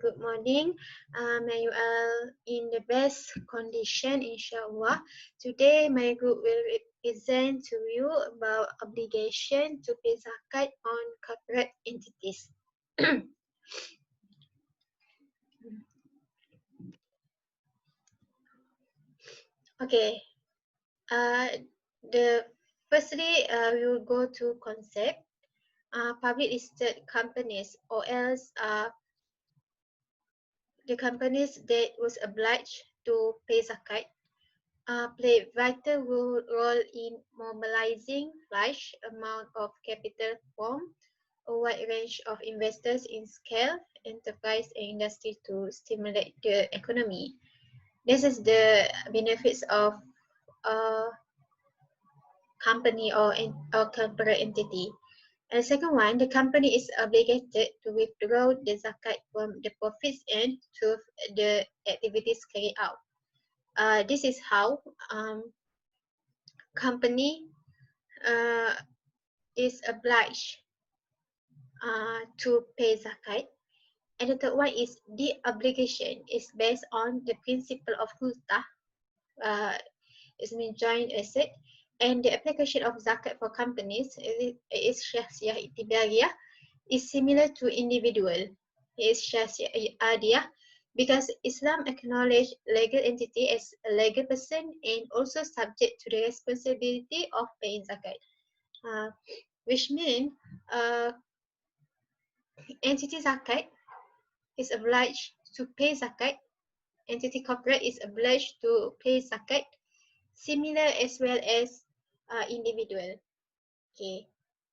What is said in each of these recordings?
good morning. May you all in the best condition, inshallah. Today, my group will present to you about obligation to pay zakat on corporate entities. Okay. The firstly, we will go to concept. Public listed companies, or else the companies that was obliged to pay zakat play vital role in mobilizing large amount of capital from a wide range of investors in scale, enterprise and industry to stimulate the economy. This is the benefits of a company or corporate entity. And the second one, the company is obligated to withdraw the zakat from the profits and to the activities carried out. This is how company is obliged to pay zakat. And the third one is the obligation is based on the principle of hulta, it means joint asset, and the application of zakat for companies is syahsiyah itibariyah is similar to individual. It is syahsiyah adiyah because Islam acknowledge legal entity as a legal person and also subject to the responsibility of paying zakat. Which means entity zakat is obliged to pay zakat, entity corporate is obliged to pay zakat, similar as well as individual. Okay,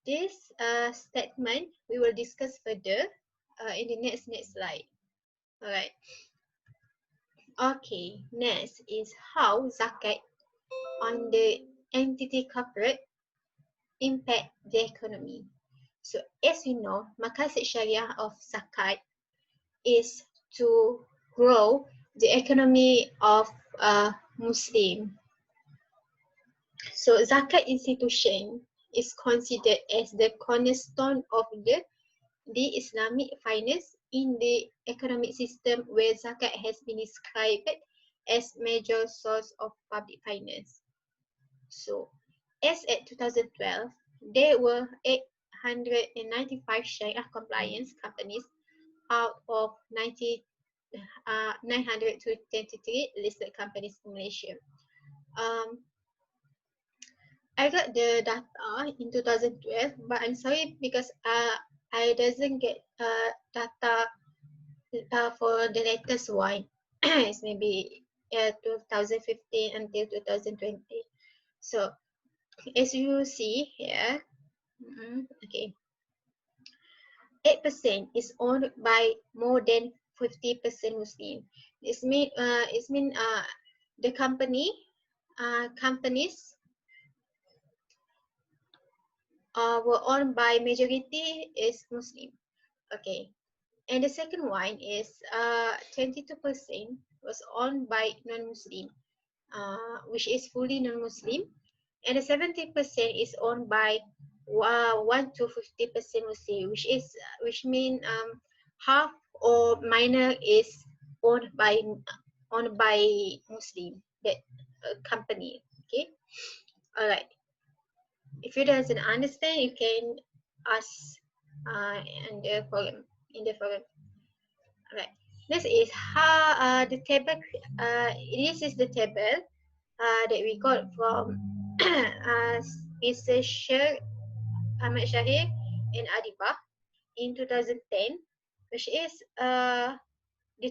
this statement we will discuss further in the next slide. Alright. Okay, next is how zakat on the entity corporate impact the economy. So as we know, maqasid syariah of zakat is to grow the economy of Muslim. So zakat institution is considered as the cornerstone of the Islamic finance in the economic system, where zakat has been described as major source of public finance. So as at 2012, there were 895 Sharia compliance companies out of 923 listed companies in Malaysia. I got the data in 2012, but I'm sorry because I doesn't get data for the latest one. It's maybe 2015 until 2020. So as you see here, okay, 8% is owned by more than 50% Muslim. This mean the companies were owned by majority is Muslim. Okay, and the second one is 22% was owned by non-Muslim, which is fully non-Muslim, and the 70% is owned by 1 to 50% Muslim, which mean half or minor is owned by Muslim, that company. Okay, all right. If you doesn't understand, you can ask in the forum. Alright. This is how the table. This is the table that we got from Researcher Ahmad Shahir and Adibah in 2010, which is the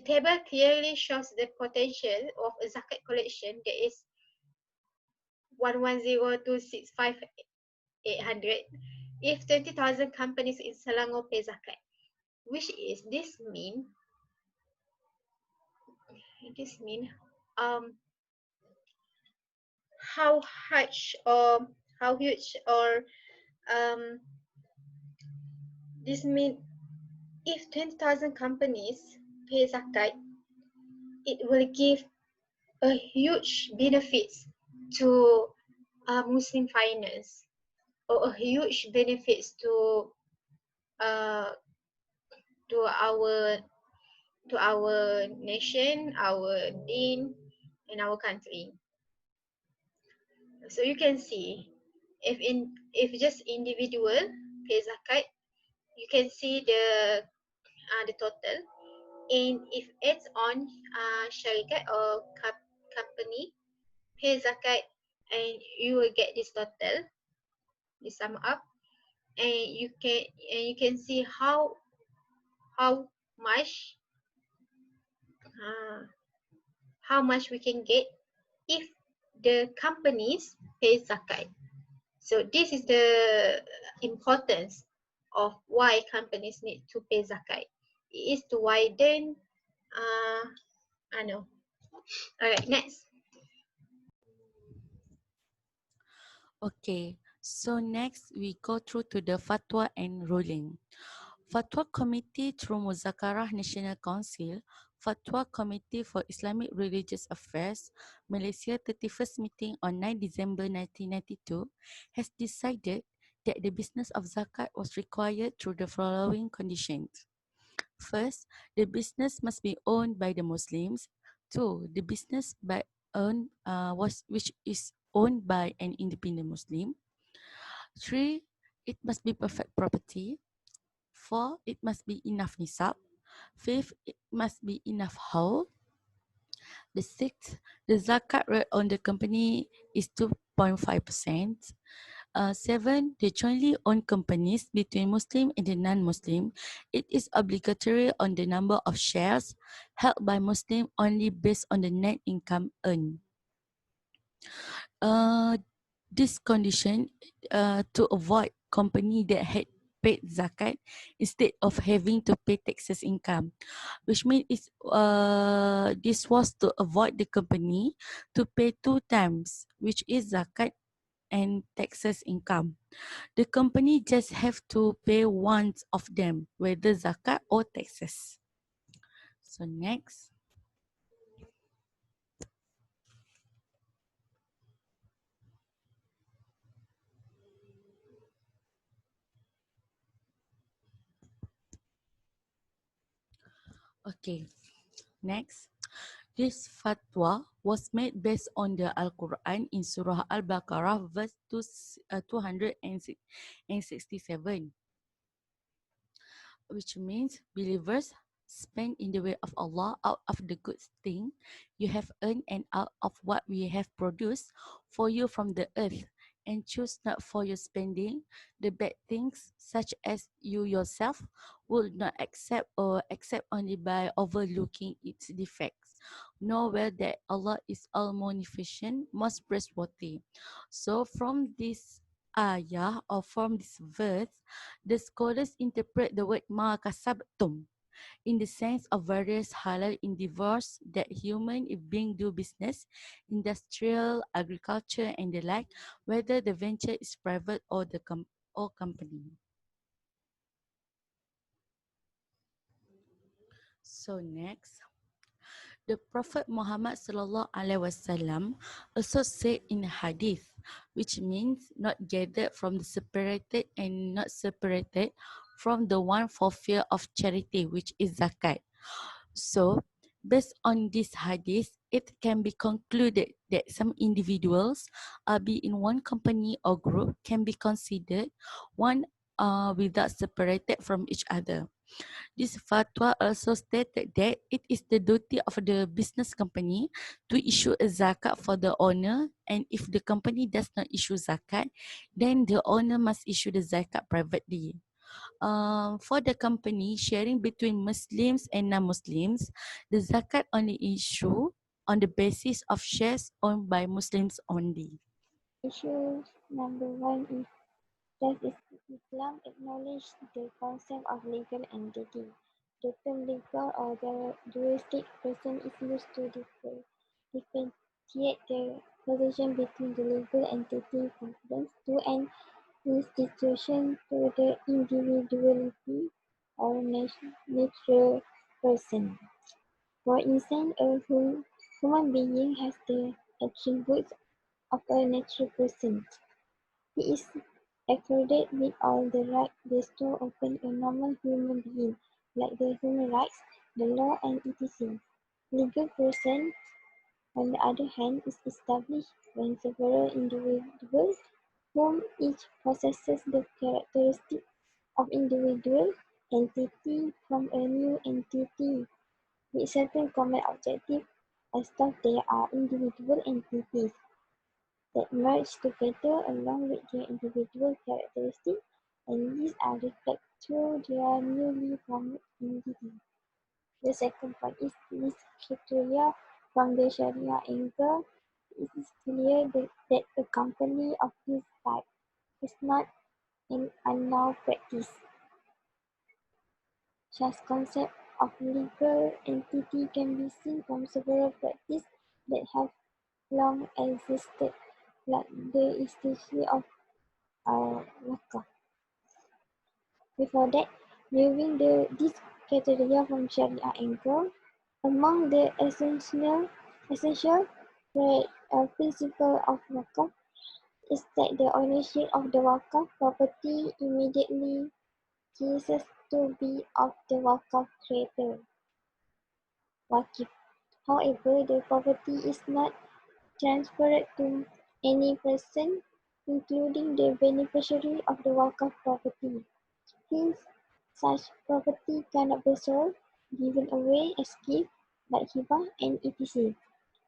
table clearly shows the potential of a zakat collection that is 110,265,800 if 20,000 companies in Selangor pay zakat, which is this mean how huge or this mean if 20,000 companies pay zakat, it will give a huge benefits to Muslim finance, or a huge benefits to our to our nation, our deen, and our country. So you can see if just individual pay zakat, you can see the total. And if it's on syarikat or company pay zakat, and you will get this total, this sum up, and you can see how much uh, how much we can get if the companies pay zakat. So this is the importance of why companies need to pay zakat. It is to widen, I know. All right, next. Okay, so next we go through to the fatwa and ruling. Fatwa Committee through Muzakarah National Council, Fatwa Committee for Islamic Religious Affairs, Malaysia 31st meeting on 9 December 1992 has decided that the business of zakat was required through the following conditions. First, the business must be owned by the Muslims. Two, the business which is owned by an independent Muslim. Three, it must be perfect property. Four, it must be enough nisab. Fifth, it must be enough haul. The sixth, the zakat rate on the company is 2.5%. Seven, the jointly owned companies between Muslim and the non-Muslim, it is obligatory on the number of shares held by Muslim only based on the net income earned. This condition to avoid company that had paid zakat instead of having to pay taxes income, which means this was to avoid the company to pay two times, which is zakat and taxes income. The company just have to pay one of them, whether zakat or taxes. So next. Okay, next. This fatwa was made based on the Al-Quran in Surah Al-Baqarah verse 267, which means believers spend in the way of Allah out of the good thing you have earned and out of what we have produced for you from the earth, and choose not for your spending the bad things such as you yourself would not accept, or accept only by overlooking its defects. Know well that Allah is all munificent, most praiseworthy. So from this ayah, or from this verse, the scholars interpret the word ma kasabtum in the sense of various halal endeavors that human being do business, industrial, agriculture, and the like, whether the venture is private or or company. So next, the Prophet Muhammad sallallahu alaihi wasallam also said in hadith, which means not gathered from the separated and not separated from the one for fear of charity, which is zakat. So, based on this hadith, it can be concluded that some individuals, be in one company or group, can be considered one without separated from each other. This fatwa also stated that it is the duty of the business company to issue a zakat for the owner, and if the company does not issue zakat, then the owner must issue the zakat privately. For the company sharing between Muslims and non-Muslims, the zakat only issue on the basis of shares owned by Muslims only. Issue number one is, does Islam acknowledge the concept of legal entity? The term legal or the juristic person is used to differentiate the position between the legal entity confidence to an institution to the individuality or natural person. For instance, a human being has the attributes of a natural person. He is accorded with all the rights bestowed upon a normal human being, like the human rights the law, and etc. Legal person, on the other hand, is established when several individuals, whom each possesses the characteristics of individual entity from a new entity with certain common objectives, as though they are individual entities that merge together along with their individual characteristics, and these are reflected through their newly formed entity. The second point is this criteria from the Sharia angle. It is clear that a company of this type is not an unknown practice. Such concept of legal entity can be seen from several practices that have long existed, like the institution of wakaf. Before that, viewing this criteria from Sharia angle, among the essential principle of wakaf is that the ownership of the wakaf property immediately ceases to be of the wakaf creator, wakif. However, the property is not transferred to any person, including the beneficiary of the wakaf property. Hence, such property cannot be sold, given away as gift, like hibah and etc.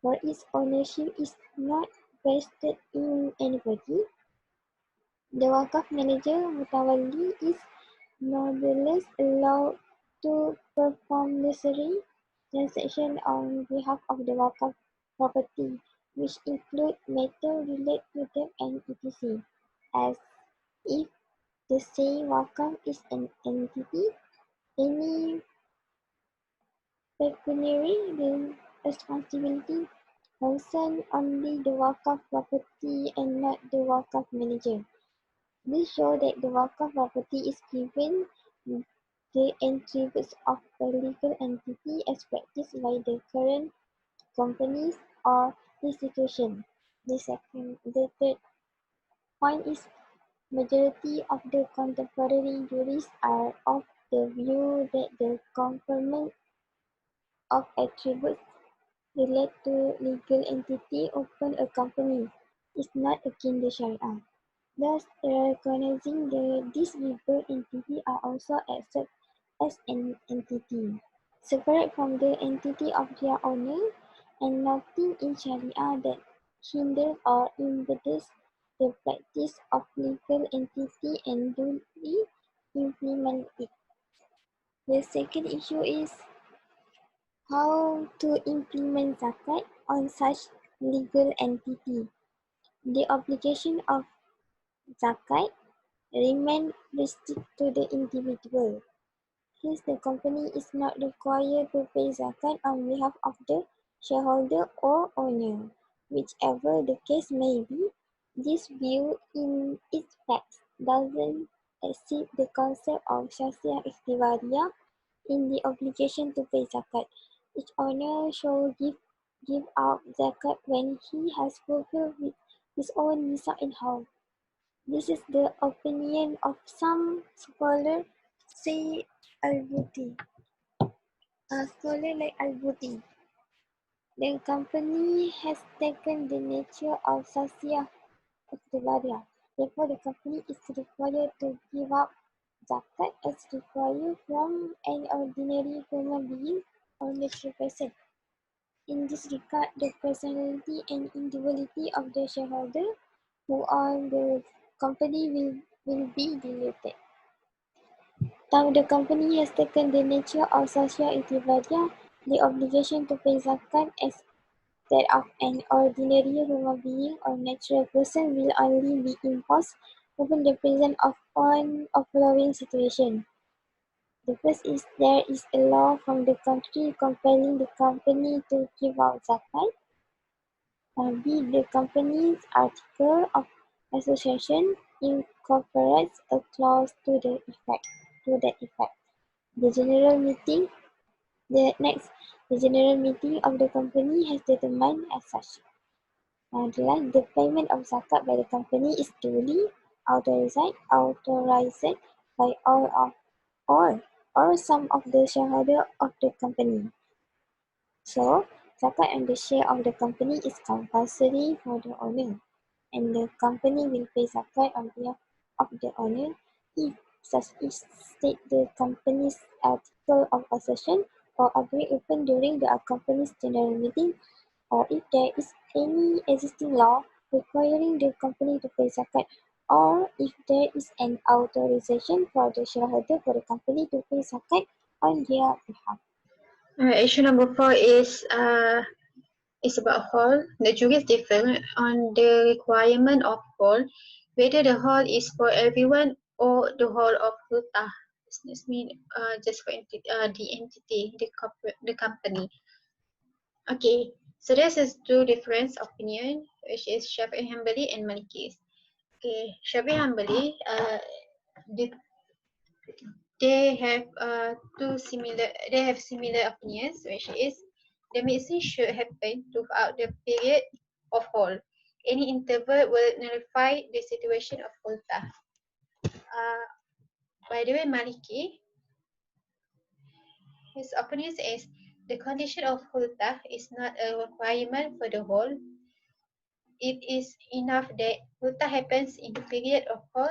For its ownership is not vested in anybody, the wakaf manager mutawalli is nonetheless allowed to perform necessary transactions on behalf of the wakaf property, which include matters related to debt and etc. As if the same wakaf is an entity, any pecuniary responsibility concerns only the wakaf property and not the wakaf manager. This shows that the wakaf property is given the attributes of a legal entity as practiced by the current companies or institutions. The third point is majority of the contemporary jurists are of the view that the conferment of attributes relate to legal entity open a company is not akin to Sharia. Thus, recognizing these legal entities are also accepted as an entity, separate from the entity of their owner, and nothing in Sharia that hinders or impedes the practice of legal entity and duly implement it. The second issue is how to implement zakat on such legal entity. The obligation of zakat remain restricted to the individual. Hence, the company is not required to pay zakat on behalf of the shareholder or owner. Whichever the case may be, this view in its facts doesn't exceed the concept of syasiah ikhtibariyah in the obligation to pay zakat. Each owner shall give out zakat when he has fulfilled his own nisab in house. This is the opinion of some scholars, say Al-Buti, a scholar like Al-Buti. The company has taken the nature of Sasiyah Iqtibariyah. Therefore, the company is required to give out zakat as required from an ordinary human being or natural person. In this regard, the personality and individuality of the shareholder who own the company will be diluted. Now the company has taken the nature of social itibariyah, the obligation to pay zakat as that of an ordinary human being or natural person will only be imposed upon the presence of one of following situation. The first is there is a law from the country compelling the company to give out zakat. B. The company's article of association incorporates a clause to that effect. The general meeting, the general meeting of the company has determined as such. The payment of zakat by the company is duly authorized by all or some of the shareholder of the company. So, zakat on the share of the company is compulsory for the owner, and the company will pay zakat on behalf of the owner if such is state the company's article of association or agreed upon during the company's general meeting, or if there is any existing law requiring the company to pay zakat, or if there is an authorization for the shareholder for the company to pay zakat on their behalf. Issue number 4 is about hall. The juries differ on the requirement of hall, whether the hall is for everyone or the hall of Hutah. This means just for the entity, the company. Okay, so this is two different opinion, which is Shafi'i Hanbali and Malikis. Okay, Shafi'i Hanbali, the they have they have similar opinions, which is the mixing should happen throughout the period of hall. Any interval will nullify the situation of hultah. By the way, Maliki, his opinion is the condition of hultah is not a requirement for the hall. It is enough that hultah happens in the period of hall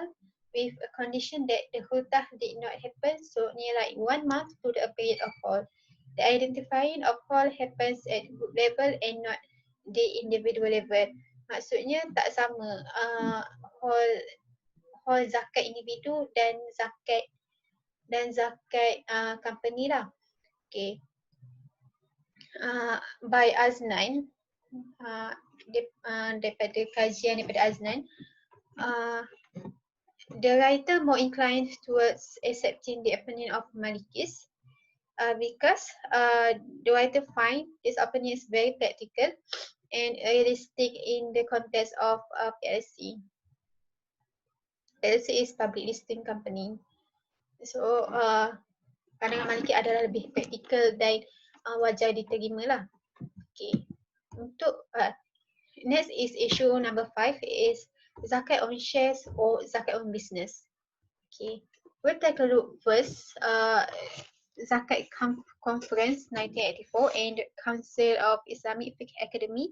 with a condition that the hultah did not happen so near like 1 month to the period of hall. The identifying of hall happens at group level and not the individual level. Maksudnya tak sama hall zakat individu dan zakat company lah. Okay. By Aznan, daripada kajian daripada Aznan, the writer more inclined towards accepting the opinion of Malikis because the writer find this opinion is very practical and realistic in the context of PLC. PLC is public listing company. So pandangan Maliki adalah lebih praktikal dan wajar diterima lah. Okay. Untuk next is issue number 5 is zakat on shares or zakat on business. Okay, we'll take a look first. Zakat Conference 1984 and Council of Islamic Fiqh Academy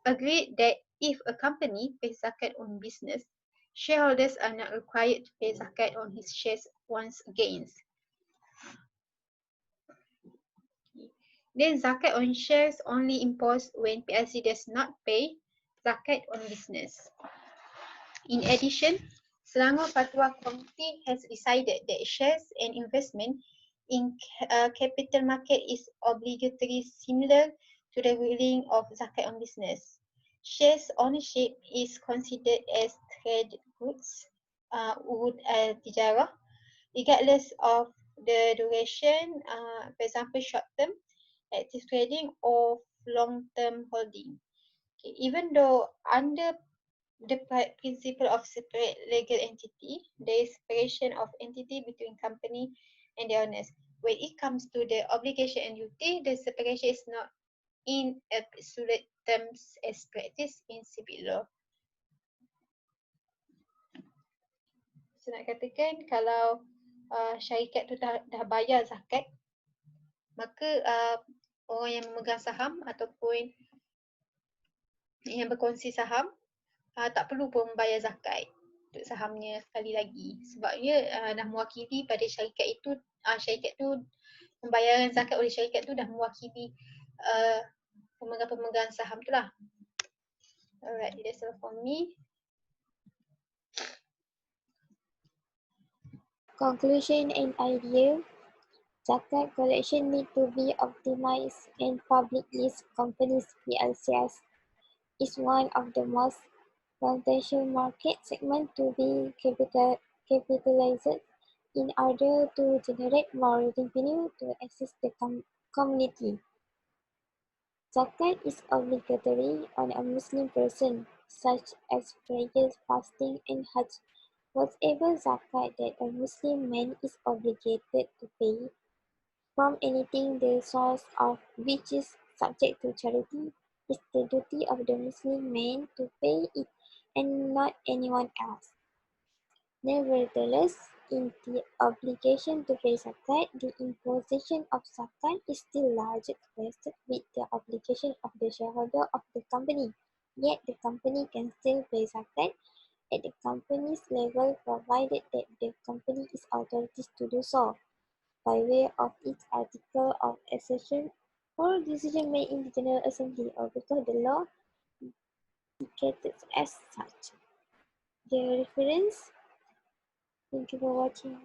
agreed that if a company pays zakat on business, shareholders are not required to pay zakat on his shares once again. Then zakat on shares only imposed when PLC does not pay zakat on business. In addition, Selangor Fatwa Committee has decided that shares and investment in capital market is obligatory similar to the ruling of zakat on business. Shares ownership is considered as trade goods, urud al-tijarah, regardless of the duration, for example short term, active trading or long-term holding. Okay, even though under the principle of separate legal entity, there is separation of entity between company and the owners. When it comes to the obligation and duty, the separation is not in absolute terms as practiced in civil law. So nak katakan kalau syarikat tu dah bayar zakat, maka orang yang memegang saham ataupun yang berkongsi saham tak perlu pun membayar zakat untuk sahamnya sekali lagi, sebabnya dah mewakili pada syarikat itu, syarikat tu pembayaran zakat oleh syarikat tu dah mewakili pemegang-pemegang saham tu lah. Alright, that's all for me. Conclusion and idea. Zakat collection need to be optimized and public list companies PLCs is one of the most potential market segment to be capitalized in order to generate more revenue to assist the community. Zakat is obligatory on a Muslim person, such as prayers, fasting, and Hajj. Whatever zakat that a Muslim man is obligated to pay from anything the source of which is subject to charity, is the duty of the Muslim man to pay it and not anyone else. Nevertheless, in the obligation to pay zakat, the imposition of zakat is still largely vested with the obligation of the shareholder of the company. Yet the company can still pay zakat at the company's level provided that the company is authorized to do so by way of its article of accession or decision made in the General Assembly or because the law dictates as such. The reference. Thank you for watching.